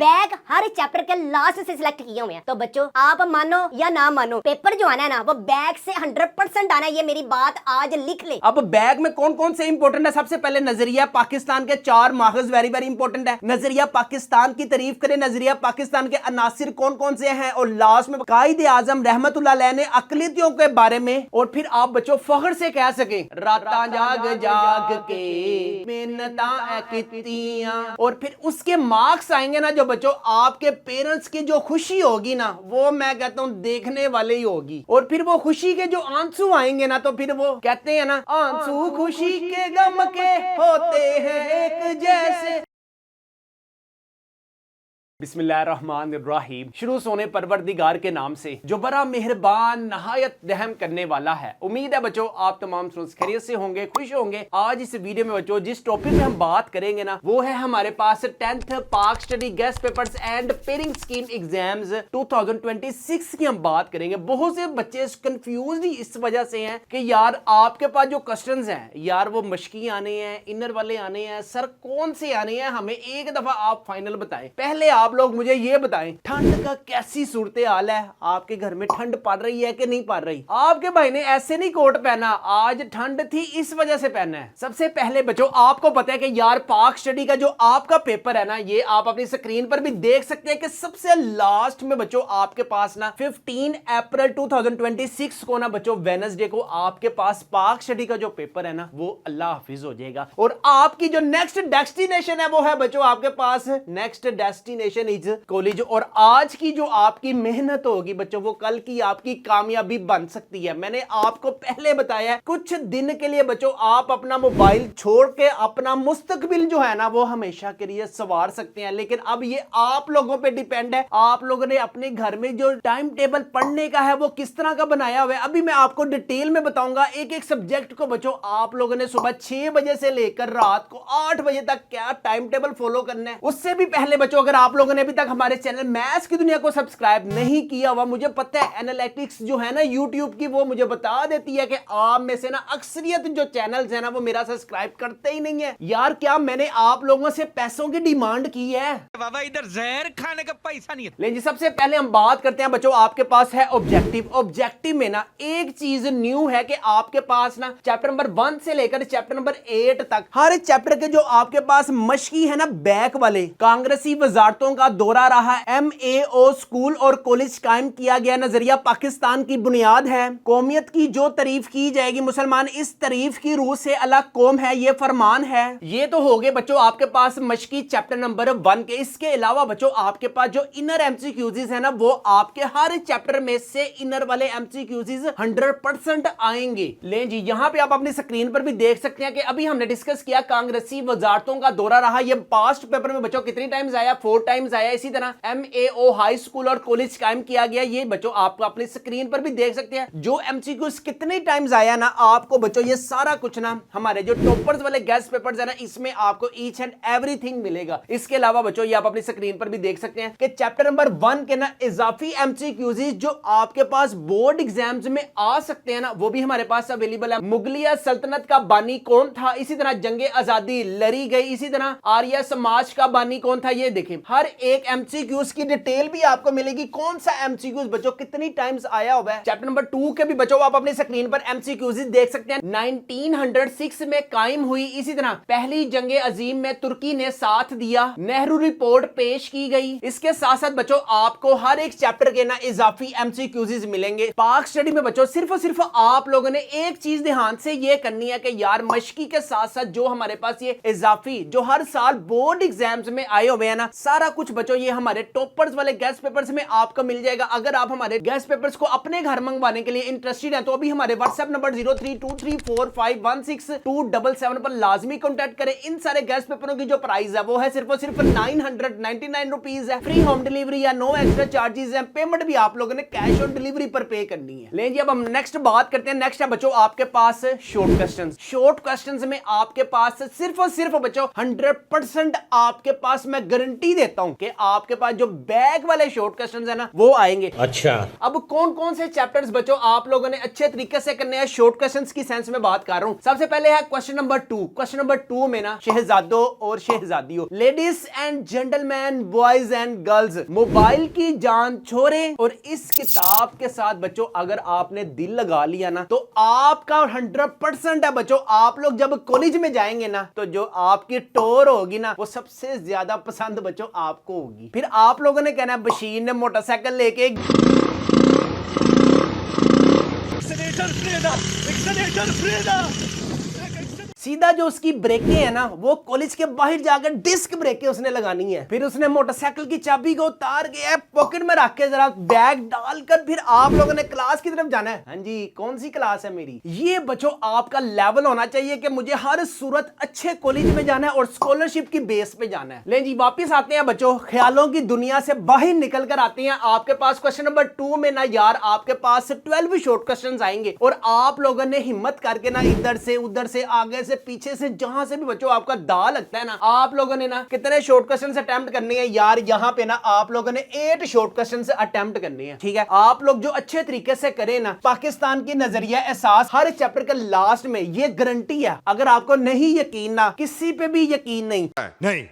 Bag हर chapter के last से select किए हुए हैं। तो बच्चों आप मानो या ना मानो, पेपर जो आना है ना वो बैग से 100% आना है, ये मेरी बात आज लिख ले। अब बैग में कौन कौन से इंपॉर्टेंट है? सबसे पहले नजरिया पाकिस्तान के 4 माखज वेरी वेरी इंपॉर्टेंट है। नजरिया पाकिस्तान की तारीफ करे, नजरिया पाकिस्तान के अनासिर कौन कौन से हैं, और लास्ट में कायदे आजम रहमतुल्लाह अलैह ने अकलियतियों के बारे में, और फिर आप बच्चों फख्र से कह सके राता जाग जाग के मेहनता कितियां, और फिर उसके मार्क्स आएंगे ना जो बच्चों आपके पेरेंट्स की जो खुशी होगी ना वो मैं कहता हूं देखने वाले ही होगी। और फिर वो खुशी के जो आंसू आएंगे ना तो फिर वो कहते हैं ना आंसू खुशी के गम के होते हैं एक जैसे। बिस्मिल्लाहिर्रहमानिर्रहीम। शुरू सोने परवरदिगार के नाम से जो बड़ा मेहरबान नहायत रहम करने वाला है। उम्मीद है बच्चों आप तमाम खैरियत से होंगे, खुश होंगे। आज इस वीडियो में बच्चों जिस टॉपिक में हम बात करेंगे ना वो है हमारे पास 10th पाक study guest papers and pairing scheme exams 2026 की हम बात करेंगे। बहुत से बच्चे कंफ्यूज ही इस वजह से हैं कि यार आपके पास जो क्वेश्चंस हैं यार वो मशकी आने हैं, इनर वाले आने हैं, सर कौन से आने हैं, हमें एक दफा आप फाइनल बताएं। पहले आप लोग मुझे ये बताएं ठंड का कैसी सूरत हाल है, आपके घर में ठंड पड़ रही है कि नहीं पड़ रही? आपके भाई ने ऐसे नहीं कोट पहना, आज ठंड थी इस वजह से पहना है। सबसे पहले बच्चों आपको पता है कि यार पाक स्टडी का जो आपका पेपर है ना ये आप अपनी स्क्रीन पर भी देख सकते हैं कि सबसे लास्ट में बच्चों आपके पास ना 15 अप्रैल 2026 को ना बच्चों वेडनेसडे को आपके पास पाक स्टडी का जो पेपर है ना वो अल्लाह हाफिज हो जाएगा। और आपकी जो नेक्स्ट डेस्टिनेशन है वो है बच्चों आपके पास नेक्स्ट डेस्टिनेशन इज कॉलेज। और आज की जो आपकी मेहनत होगी बच्चों वो कल की आपकी कामयाबी बन सकती है। मैंने आपको पहले बताया कुछ दिन के लिए बच्चों आप अपना मोबाइल छोड़ के अपना मुस्तकबिल जो है ना वो हमेशा के लिए संवार सकते हैं, लेकिन अब ये आप लोगों पे डिपेंड है। आप लोगों ने अपने घर में जो टाइम टेबल पढ़ने का है वो किस तरह का बनाया हुआ है अभी मैं आपको डिटेल में बताऊंगा। एक एक सब्जेक्ट को बच्चों आप लोगों ने सुबह 6 बजे से लेकर रात को 8 बजे तक क्या टाइम टेबल फॉलो करना है। उससे भी पहले बच्चों अगर आप लोगों ने अभी तक हमारे चैनल मैथ्स की दुनिया को सब्सक्राइब नहीं किया हुआ, मुझे पता है एनालिटिक्स जो है ना यूट्यूब की वो मुझे बता देती है कि आप में से ना अक्सरियत जो चैनल्स है ना वो मेरा सब्सक्राइब करते ही नहीं है। यार क्या मैंने आप लोगों से पैसों की डिमांड की है? बाबा इधर जहर खाने का पैसा नहीं है। लेकिन सबसे पहले हम बात करते हैं बच्चों आपके पास है ऑब्जेक्टिव। ऑब्जेक्टिव में ना एक चीज न्यू है कि आपके पास ना चैप्टर नंबर 1 से लेकर चैप्टर नंबर 8 तक हर चैप्टर के जो आपके पास मशकी है ना बैक वाले कांग्रेसी वजारतों का दौरा रहा। MAO स्कूल और कॉलेज कायम किया गया। नजरिया पाकिस्तान की बुनियाद है। कौमियत की जो तारीफ की जाएगी मुसलमान इस तारीफ की रूह से अलग कौम है, ये फरमान है। ये तो हो गए बच्चों आपके पास मशकी चैप्टर नंबर 1 के। इसके अलावा बच्चों आपके पास जो इनर MCQs है ना वो आपके हर चैप्टर में से इनर वाले MCQs 100% आएंगे। ले जी यहां पे आप अपनी स्क्रीन पर भी देख सकते हैं कि अभी हमने डिस्कस किया कांग्रेसी वजारतों का दौरा रहा। ये पास्ट पेपर में बच्चों कितनी टाइम्स आया? 4 टाइम्स आया। इसी तरह MAO हाई स्कूल और कॉलेज कायम किया गया। ये बच्चों आपको अपनी स्क्रीन पर भी देख सकते हैं जो MCQs कितने टाइम्स आया ना आपको बच्चों ये सारा कुछ ना हमारे जो टॉपर्स वाले गेस्ट पेपर्स है ना इसमें आपको ईच एंड एवरीथिंग मिलेगा। इसके अलावा बच्चों ये आप अपनी स्क्रीन पर भी देख सकते हैं कि चैप्टर नंबर 1 के ना इजाफी MCQs जो आपके पास बोर्ड एग्जाम्स में आ सकते हैं ना वो भी हमारे पास अवेलेबल है। मुगलिया सल्तनत का बानी कौन था? इसी तरह जंगे आजादी लड़ी गई। इसी तरह आर्य समाज का बानी कौन था? ये देखें हर एक MCQs की डिटेल भी आपको मिलेगी। कौन सा MCQs बच्चों कितनी टाइम्स आया हुआ है। चैप्टर नंबर 2 के भी बच्चों आप अपनी स्क्रीन पर MCQs देख सकते हैं। 1906 में कायम हुई। इसी तरह पहली जंगे अजीम में तुर्की ने साथ दिया। नेहरू रिपोर्ट पेश की गई। इसके साथ साथ बच्चों आपको हर एक चैप्टर के ना इजाफी MCQs मिलेंगे। पाक स्टडी में बच्चों सिर्फ और सिर्फ आप लोगों ने एक चीज ध्यान से ये करनी है कि यार मशकी के साथ साथ जो हमारे पास ये इजाफी जो हर साल बोर्ड एग्जाम्स में आए हुए हैं ना सारा कुछ बच्चों ये हमारे टॉपर्स वाले गेस्ट पेपर्स में आपको मिल जाएगा। अगर आप हमारे गेस्ट पेपर्स को अपने घर मंगवाने के लिए इंटरेस्टेड हैं तो अभी हमारे व्हाट्सएप नंबर 0323451677 पर लाजमी कॉन्टैक्ट करें। इन सारे गेस्ट पेपरों की जो प्राइस है वो है सिर्फ और सिर्फ 999 रुपीज है। फ्री होम डिलीवरी या नो एक्स्ट्रा चार्जेस है। पेमेंट भी आप लोगों ने कैश ऑन डिलीवरी पर पे करनी है। लेकिन अब हम नेक्स्ट बात करते हैं। नेक्स्ट है बच्चों आपके पास शॉर्ट क्वेश्चंस। शॉर्ट क्वेश्चंस में आपके पास सिर्फ और सिर्फ बच्चों 100% आपके पास मैं गारंटी देता हूं हूँ कि आपके पास जो बैक वाले शॉर्ट क्वेश्चंस है ना वो आएंगे। अच्छा, अब कौन कौन से चैप्टर्स बच्चों आप लोगों ने अच्छे तरीके से करने हैं शॉर्ट क्वेश्चंस की सेंस में बात कर रहा हूं। सबसे पहले है क्वेश्चन नंबर 2। क्वेश्चन नंबर 2 में ना शहजादों और शहजादियों, ladies and gentlemen, boys and girls, mobile की जान छोड़ें और इस किताब के साथ बच्चों अगर आपने दिल लगा लिया ना तो आपका 100% है बच्चों, आप लोग जब कॉलेज में जाएंगे ना तो जो आपकी टोर होगी ना वो सबसे ज्यादा पसंद बच्चों आपको होगी। फिर आप लोगों ने कहना है बशीर ने मोटरसाइकिल लेके सीधा जो उसकी ब्रेकें है ना वो कॉलेज के बाहर जाकर डिस्क ब्रेकें उसने लगानी है। फिर उसने मोटरसाइकिल की चाबी को उतार के पॉकेट में रख के जरा बैग डालकर फिर आप लोगों ने क्लास की तरफ जाना है। हाँ जी, कौन सी क्लास है मेरी? ये बच्चों आपका लेवल होना चाहिए कि मुझे हर सूरत अच्छे कॉलेज में जाना है और स्कॉलरशिप की बेस पे जाना है। ले जी वापिस आते हैं बच्चों, ख्यालों की दुनिया से बाहर निकल कर आते हैं। आपके पास क्वेश्चन नंबर 2 में ना यार आपके पास 12 शॉर्ट क्वेश्चंस आएंगे और आप लोगों ने हिम्मत करके ना इधर से उधर से आगे से पीछे से जहां से भी बच्चों आपका दा लगता है ना आप लोगों ने ना कितने शॉर्ट क्वेश्चन अटेम्प्ट करने हैं यार। यहाँ पे ना आप लोगों ने 8 शॉर्ट क्वेश्चन अटेम्प्ट करने हैं। ठीक है, आप लोग जो अच्छे तरीके से करें ना, पाकिस्तान की नजरिया एहसास हर चैप्टर के लास्ट में ये गारंटी है। अगर आपको नहीं यकीन ना, किसी पे भी यकीन नहीं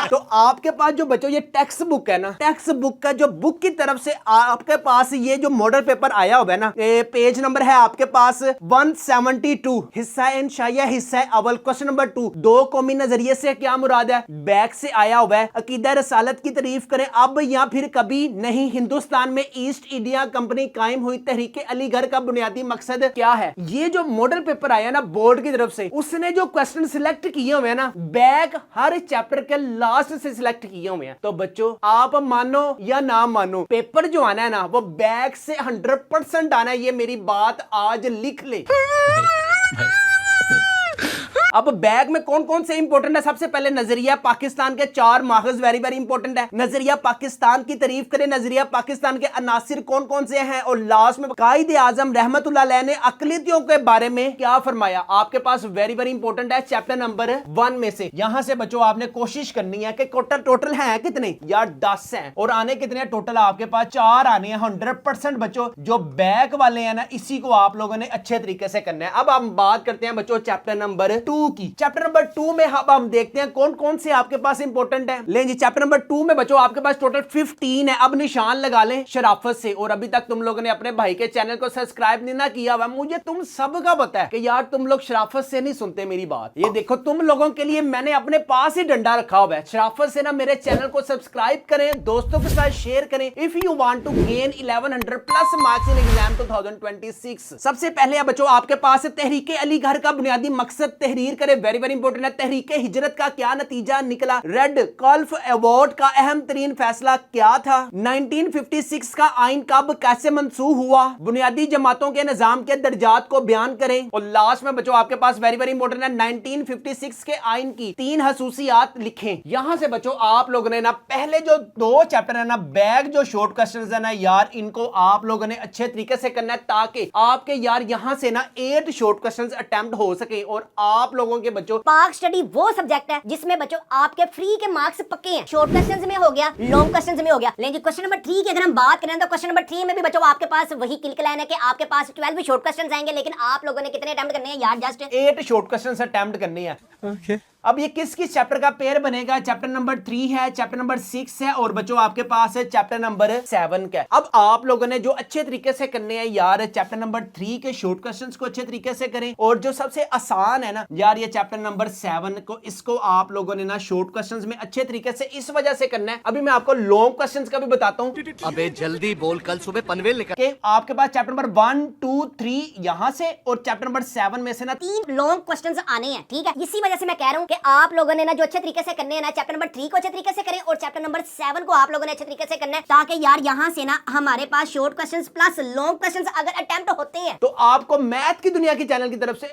तो आपके पास जो बच्चों ये टेक्स्ट बुक है ना, टेक्स्ट बुक का जो बुक की तरफ से आपके पास ये जो मॉडल पेपर आया हुआ है ना, पेज नंबर है आपके पास 172, हिस्सा इंशाया हिस्सा अव्वल क्वेश्चन नंबर 2। दो कौमी नजरिए से क्या मुराद है? बैक से आया हुआ है। अकीदा रसालत की तारीफ करें अब या फिर कभी नहीं, हिंदुस्तान में ईस्ट इंडिया कंपनी कायम हुई, तहरीके अलीगढ़ का बुनियादी मकसद क्या है? ये जो मॉडल पेपर आया ना बोर्ड की तरफ से, उसने जो क्वेश्चन सिलेक्ट किए हुए हैं ना बैक हर चैप्टर के लास्ट से सिलेक्ट किए हुए हैं। तो बच्चों आप मानो या ना मानो, पेपर जो आना है ना वो बैक से 100% आना है। ये मेरी बात आज लिख ले। अब बैग में कौन कौन से इंपॉर्टेंट है? सबसे पहले नजरिया पाकिस्तान के 4 माखज वेरी वेरी इंपॉर्टेंट है। नजरिया पाकिस्तान की तारीफ करें, नजरिया पाकिस्तान के अनासिर कौन कौन से हैं, और लास्ट में कायद आजम रहमतुल्लाह अलैह ने अकलियतियों के बारे में क्या फरमाया। आपके पास वेरी वेरी इंपॉर्टेंट है चैप्टर नंबर 1 में से। यहां से बच्चों आपने कोशिश करनी है कि टोटल है कितने यार 10 हैं और आने कितने टोटल आपके पास 4 आने हैं। 100% बच्चों जो बैक वाले हैं ना इसी को आप लोगों ने अच्छे तरीके से करना है। अब हम बात करते हैं बच्चों चैप्टर नंबर 2 की। चैप्टर नंबर 2 में अब हम देखते हैं कौन कौन से आपके पास इंपॉर्टेंट है। लें जी, चैप्टर नंबर 2 में बच्चों आपके पास टोटल 15 है। अब निशान लगा लें शराफत से। और अभी तक तुम लोगों ने अपने भाई के चैनल को सब्सक्राइब नहीं ना किया हुआ, मुझे तुम सबका पता है कि यार तुम लोग शराफत से नहीं सुनते मेरी बात। ये देखो तुम लोगों के लिए मैंने अपने पास ही डंडा रखा हुआ है। शराफत से ना मेरे चैनल को सब्सक्राइब करें, दोस्तों के साथ शेयर करें। If you want to gain 1100 plus marks in exam 2026। सबसे पहले बच्चों आपके पास तहरीके अलीगढ़ का बुनियादी मकसद तहरीर करें। वेरी वेरी इंपॉर्टेंट है। तहरीके हिजरत का क्या नतीजा निकला? रेड कल्फ अवार्ड का अहम तरीन फैसला क्या था? 1956 का आइन कब कैसे मंसूख हुआ? बुनियादी जमातों के निजाम के दर्जात को बयान करें। और लास्ट में बच्चों आपके पास वेरी वेरी इंपॉर्टेंट है 1956 के आइन की 3 खसूसियात लिखें। यहां से बच्चों आप लोगों ने ना पहले जो 2 चैप्टर है ना बैग जो शॉर्ट क्वेश्चंस है ना यार इनको आप लोगों ने अच्छे तरीके से करना है ताकि आपके यार यहां से ना 8 शॉर्ट क्वेश्चंस अटेम्प्ट हो सके। और आप लोगों के बच्चों पाक स्टडी वो सब्जेक्ट है जिसमें बच्चों आपके फ्री के मार्क्स पक्के हैं। शॉर्ट क्वेश्चंस में हो गया, लॉन्ग क्वेश्चंस में हो गया। लेकिन क्वेश्चन नंबर 3 की अगर हम बात करें तो क्वेश्चन नंबर 3 में भी बच्चों आपके पास वही क्लिक लाइन है कि आपके पास 12 शॉर्ट क्वेश्चंस आएंगे। लेकिन आप लोगों ने कितने अटेम्प्ट करने हैं यार? जस्ट 8 शॉर्ट क्वेश्चंस अटेम्प्ट करने हैं। ओके अब ये किस किस चैप्टर का पेयर बनेगा? चैप्टर नंबर 3 है, चैप्टर नंबर 6 है और बच्चों आपके पास है चैप्टर नंबर 7 का। अब आप लोगों ने जो अच्छे तरीके से करने हैं यार चैप्टर नंबर 3 के शॉर्ट क्वेश्चंस को अच्छे तरीके से करें। और जो सबसे आसान है ना यार ये चैप्टर नंबर 7 को, इसको आप लोगों ने ना शॉर्ट क्वेश्चंस में अच्छे तरीके से इस वजह से करना है। अभी मैं आपको लॉन्ग क्वेश्चंस का भी बताता हूं। अबे जल्दी बोल, कल सुबह पनवेल लेकर के आपके पास चैप्टर नंबर 1 2 3 यहां से और चैप्टर नंबर 7 में से ना 3 लॉन्ग क्वेश्चंस आने हैं। ठीक है, इसी वजह से मैं कह रहा हूं कि आप लोगों ने ना जो अच्छे तरीके से करने हैं ना चैप्टर नंबर 3 को अच्छे तरीके से करें और चैप्टर नंबर 7 को आप लोगों ने अच्छे तरीके से करना है ताकि यार यहां से ना हमारे पास short questions plus long questions अगर अटेम्प्ट होते हैं तो आपको मैथ की दुनिया की चैनल की तरफ से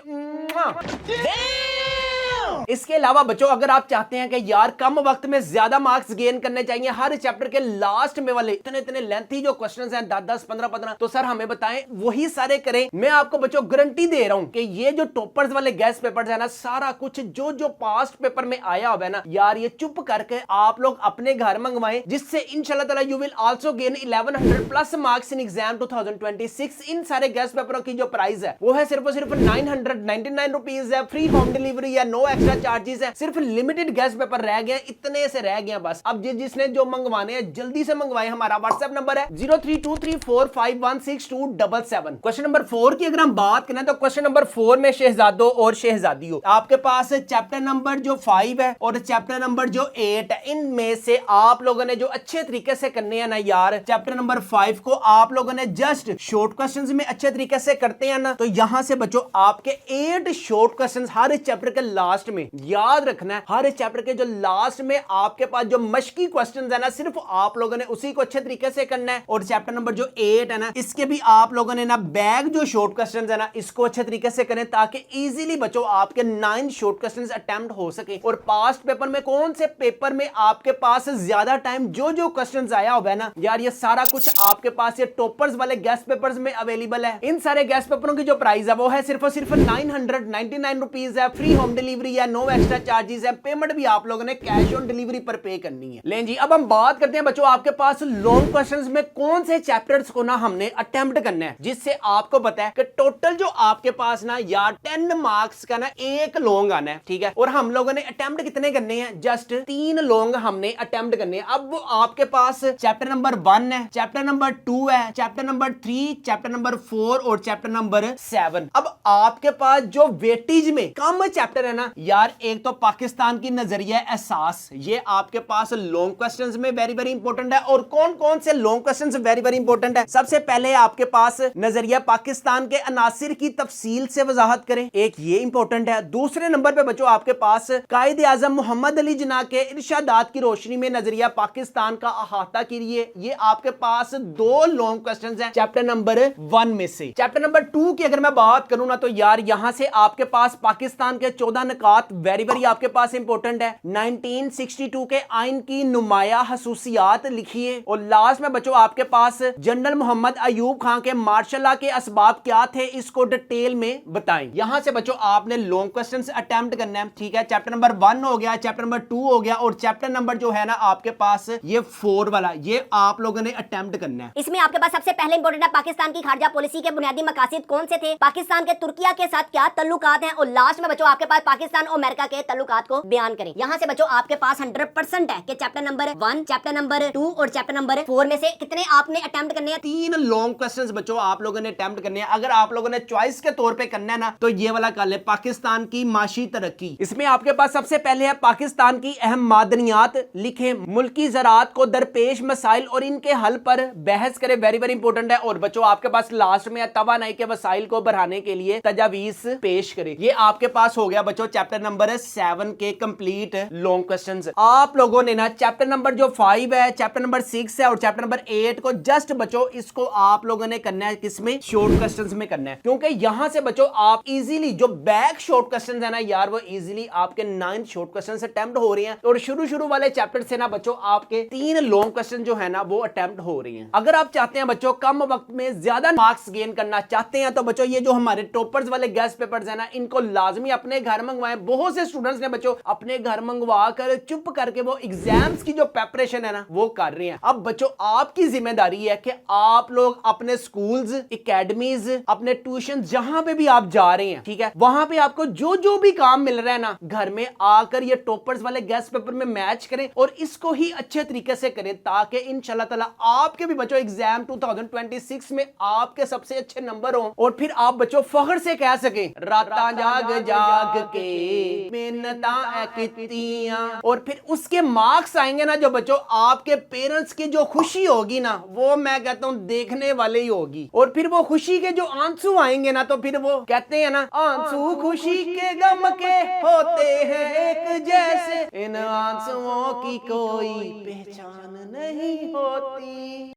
इसके अलावा बच्चों अगर आप चाहते हैं कि यार कम वक्त में ज्यादा मार्क्स गेन करने चाहिए, हर चैप्टर के लास्ट में वाले इतने इतने लेंथी जो क्वेश्चंस हैं 10-10, 15-15, तो सर हमें बताएं वही सारे करें। मैं आपको बच्चों गारंटी दे रहा हूं कि ये जो टॉपर्स वाले गेस्ट पेपर्स है ना, सारा कुछ जो जो पास्ट पेपर में आया हुआ है ना यार, ये चुप करके आप लोग अपने घर मंगवाएं, जिससे इंशाल्लाह ताला you will also gain 1100 plus marks in exam 2026। इन सारे गेस्ट पेपरों की जो प्राइस है वो है सिर्फ और सिर्फ 999 रुपीज है, फ्री होम डिलीवरी है, नो एक्स्ट्रा चार्जेस है, सिर्फ लिमिटेड गेस्ट पेपर रह गए, इतने से रह गए बस। अब जिसने जो मंगवाने हैं जल्दी से मंगवाए। हमारा व्हाट्सएप नंबर है 0323451677। क्वेश्चन नंबर 4 की अगर हम बात करें तो क्वेश्चन नंबर 4 में शहजादों और शहजादियों, आपके पास चैप्टर नंबर जो 5 है और चैप्टर नंबर जो 8 है, इनमें से आप लोगों ने जो अच्छे तरीके से करने हैं ना यार, चैप्टर नंबर 5 को आप लोगों ने जस्ट शॉर्ट क्वेश्चंस में अच्छे तरीके से करते हैं ना, तो यहां से बच्चों आपके 8 शॉर्ट क्वेश्चंस हर चैप्टर के लास्ट में याद रखना है। हर चैप्टर के जो लास्ट में आपके पास जो मशकी क्वेश्चंस है ना, सिर्फ आप लोगों ने उसी को अच्छे तरीके से करना है। और चैप्टर नंबर जो 8 है ना, इसके भी आप लोगों ने ना बैग जो शॉर्ट क्वेश्चंस है ना, इसको अच्छे तरीके से करें ताकि इजीली बच्चों आपके 9 शॉर्ट क्वेश्चंस अटेम्प्ट हो सके। और पास्ट पेपर में कौन से पेपर में आपके पास ज्यादा टाइम जो जो क्वेश्चंस आया होगा ना यार, ये सारा कुछ आपके पास ये टॉपर्स वाले गेस्ट पेपर्स में अवेलेबल है। इन सारे गेस्ट पेपरों की जो प्राइस है वो है सिर्फ और सिर्फ 999 रुपीज है, फ्री होम डिलीवरी है, नो एक्स्ट्रा चार्जेस है, पेमेंट भी आप लोगों ने कैश ऑन डिलीवरी पर पे करनी है। लें जी, अब हम बात करते हैं बच्चों आपके पास लॉन्ग क्वेश्चंस में कौन से चैप्टर्स को ना हमने अटेम्प्ट करना है, जिससे आपको पता है कि टोटल जो आपके पास ना यार 10 मार्क्स का ना एक लॉन्ग आना है, ठीक है। और हम लोगों ने अटेम्प्ट कितने करने हैं, जस्ट 3 लॉन्ग हमने अटेम्प्ट करने हैं। अब वो आपके पास चैप्टर नंबर 1 है, चैप्टर नंबर 2 है, चैप्टर नंबर 3, चैप्टर नंबर 4 और चैप्टर नंबर 7। अब आपके पास जो वेटेज में कम चैप्टर है ना यार, एक तो पाकिस्तान की नजरिया एहसास, ये आपके पास लॉन्ग क्वेश्चंस में वेरी वेरी इंपॉर्टेंट है। और कौन कौन से long questions very very important है, सबसे पहले आपके पास नजरिया पाकिस्तान के अनासिर की तफसील से वजाहत करें, एक ये इंपॉर्टेंट है। दूसरे नंबर पे बच्चों आपके पास कायद आजम मोहम्मद अली जिन्ना के इरशादात की रोशनी में नजरिया पाकिस्तान का अहाता कीजिए, ये आपके पास 2 लॉन्ग क्वेश्चंस हैं चैप्टर नंबर 1 में से। चैप्टर नंबर 2 की अगर मैं बात करूं ना तो यार यहां से आपके पास पाकिस्तान के 14 निकात वेरी वेरी आपके पास इंपॉर्टेंट है। 1962 के आइन की नुमाया हसूसियात लिखिए। और लास्ट में बच्चों आपके पास जनरल मोहम्मद अयूब खान के मार्शल लॉ के असबाब क्या थे, इसको डिटेल में बताएं। यहां से बच्चों आपने लॉन्ग क्वेश्चंस अटेम्प्ट करना है, ठीक है। चैप्टर नंबर 1 हो गया, चैप्टर नंबर 2 हो गया, और चैप्टर नंबर जो है ना आपके पास ये 4 वाला, ये आप लोगों ने अटेम्प्ट करना है। इसमें आपके पास सबसे पहले इंपॉर्टेंट है पाकिस्तान की खारजा पॉलिसी के बुनियादी मकासद कौन से थे, पाकिस्तान के तुर्किया के साथ क्या तल्लुकात हैं, और लास्ट में बच्चों आपके पास पाकिस्तान और अमेरिका के तल्लुकात को बयान करें। यहाँ से बच्चों आपके पास 100% है कि चैप्टर नंबर 1, चैप्टर नंबर 2 और चैप्टर नंबर 4 में से कितने आपने अटेम्प्ट करने हैं। 3 लॉन्ग क्वेश्चंस बच्चों आप लोगों ने अटेम्प्ट करने हैं। अगर आप लोगों ने चॉइस के तौर पे करना है ना तो ये वाला कर ले, पाकिस्तान की माशी तरक्की। इसमें आपके पास सबसे पहले है पाकिस्तान की अहम मादनियात लिखे, मुल्की ज़राअत को दरपेश मसाइल और इनके हल पर बहस करे, वेरी वेरी इंपॉर्टेंट है। और बच्चों आपके पास लास्ट में तवानाई के वसाइल को बढ़ाने के लिए तजावीज पेश करे। ये आपके पास हो गया बच्चों चैप्टर नंबर 7 के कंप्लीट लॉन्ग क्वेश्चंस। आप लोगों ने ना चैप्टर नंबर जो 5 है, चैप्टर नंबर 6 है और चैप्टर नंबर 8 को जस्ट बच्चों इसको आप लोगों ने करना है किसमें, शॉर्ट क्वेश्चंस में करना है। क्योंकि यहां से बच्चों आप इजीली जो बैक शॉर्ट क्वेश्चंस है ना यार, वो इजीली आपके 9 शॉर्ट क्वेश्चंस अटेम्प्ट हो रहे हैं। और शुरू वाले चैप्टर से ना बच्चों आपके 3 लॉन्ग क्वेश्चन जो है ना वो अटेम्प्ट हो रही हैं। अगर आप चाहते हैं बच्चों कम वक्त में ज्यादा मार्क्स गेन करना चाहते हैं तो बच्चों ये जो हमारे टॉपर्स वाले गेस्ट पेपर्स है ना, इनको लाजमी अपने घर मंगवाएं। बहुत से स्टूडेंट्स ने बच्चों अपने घर मंगवा कर चुप करके वो एग्जाम्स की जो प्रिपरेशन है ना वो कर रहे हैं। अब बच्चों आपकी जिम्मेदारी है कि आप लोग अपने स्कूल्स, एकेडमीज, अपने ट्यूशन जहां पे भी आप जा रहे हैं, ठीक है, वहां पे आपको जो जो भी काम मिल रहा है ना, घर में आकर ये टॉपर्स वाले गेस्ट पेपर में मैच करें और इसको ही अच्छे तरीके से करें ताकि इंशाल्लाह ताला आपके भी बच्चों एग्जाम 2026 में आपके सबसे अच्छे नंबर हों और फिर आप बच्चों फख्र से कह सकें रातां जाग जाग के मेहनतां कीतियां। और फिर उसके मार्क्स आएंगे ना जो बच्चों आपके पेरेंट्स की जो खुशी होगी ना, वो मैं कहता हूं देखने वाले ही होगी। और फिर वो खुशी के जो आंसू आएंगे ना, तो फिर वो कहते हैं ना, आंसू खुशी के गम के होते हैं एक जैसे, इन आंसुओं की कोई पहचान नहीं होती।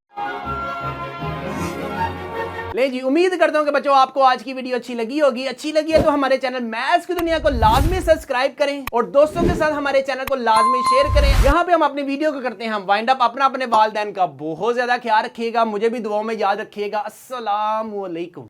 ले जी, उम्मीद करता हूँ कि बच्चों आपको आज की वीडियो अच्छी लगी होगी। अच्छी लगी है तो हमारे चैनल मैथ्स की दुनिया को लाजमी सब्सक्राइब करें और दोस्तों के साथ हमारे चैनल को लाजमी शेयर करें। यहाँ पे हम अपनी वीडियो को करते हैं हम वाइंड अप। अपना अपने वालिदैन का बहुत ज्यादा ख्याल रखिएगा, मुझे भी दुआओं में याद रखिएगा। अस्सलाम वालेकुम।